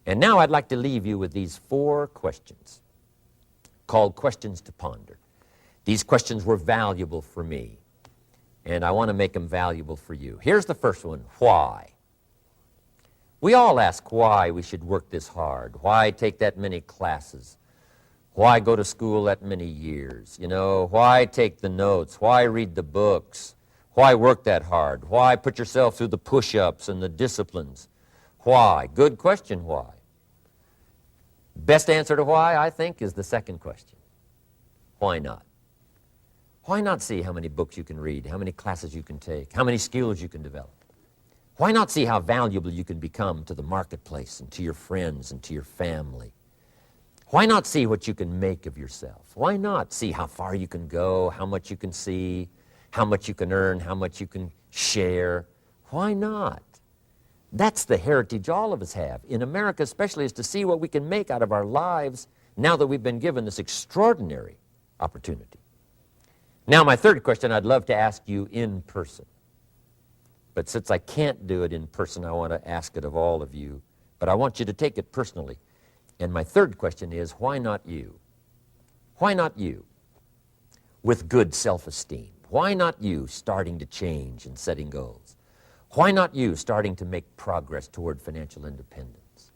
And now I'd like to leave you with these 4 questions called questions to ponder. These questions were valuable for me, and I want to make them valuable for you. Here's the first one: why? We all ask why we should work this hard. Why take that many classes? Why go to school that many years? You know, why take the notes? Why read the books? Why work that hard? Why put yourself through the push-ups and the disciplines? Why? Good question, why? Best answer to why, I think, is the second question. Why not? Why not see how many books you can read, how many classes you can take, how many skills you can develop? Why not see how valuable you can become to the marketplace and to your friends and to your family? Why not see what you can make of yourself? Why not see how far you can go, how much you can see, how much you can earn, how much you can share? Why not? That's the heritage all of us have, in America especially, is to see what we can make out of our lives now that we've been given this extraordinary opportunity. Now, my third question I'd love to ask you in person. But since I can't do it in person, I want to ask it of all of you. But I want you to take it personally. And my third question is, why not you? Why not you? With good self-esteem. Why not you starting to change and setting goals? Why not you starting to make progress toward financial independence?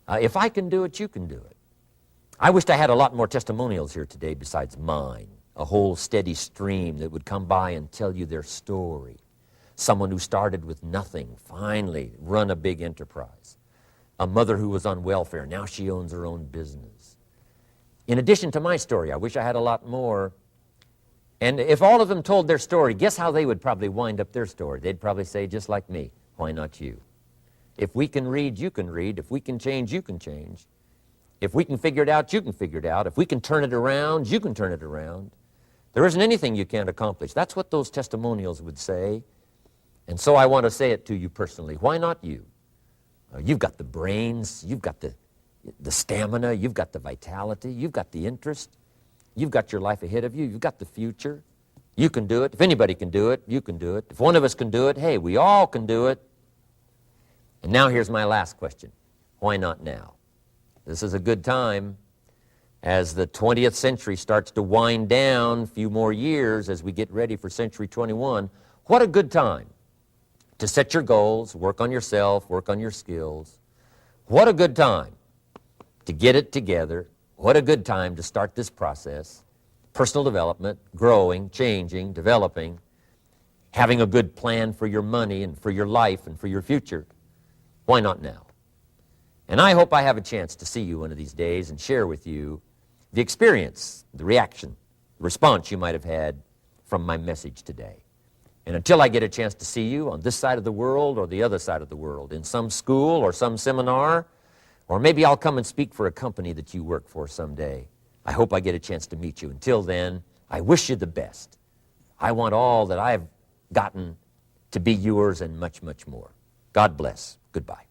If I can do it, you can do it. I wished I had a lot more testimonials here today besides mine. A whole steady stream that would come by and tell you their story. Someone who started with nothing, finally run a big enterprise. A mother who was on welfare, now she owns her own business. In addition to my story, I wish I had a lot more. And if all of them told their story, guess how they would probably wind up their story? They'd probably say, just like me, why not you? If we can read, you can read. If we can change, you can change. If we can figure it out, you can figure it out. If we can turn it around, you can turn it around. There isn't anything you can't accomplish. That's what those testimonials would say. And so I want to say it to you personally. Why not you? You've got the brains, you've got the stamina, you've got the vitality, you've got the interest, you've got your life ahead of you, you've got the future. You can do it. If anybody can do it, you can do it. If one of us can do it, hey, we all can do it. And now here's my last question. Why not now? This is a good time. As the 20th century starts to wind down, a few more years as we get ready for century 21, what a good time to set your goals, work on yourself, work on your skills. What a good time to get it together. What a good time to start this process. Personal development, growing, changing, developing, having a good plan for your money and for your life and for your future. Why not now? And I hope I have a chance to see you one of these days and share with you the experience, the reaction, the response you might have had from my message today. And until I get a chance to see you on this side of the world or the other side of the world, in some school or some seminar, or maybe I'll come and speak for a company that you work for someday, I hope I get a chance to meet you. Until then, I wish you the best. I want all that I've gotten to be yours and much, much more. God bless. Goodbye.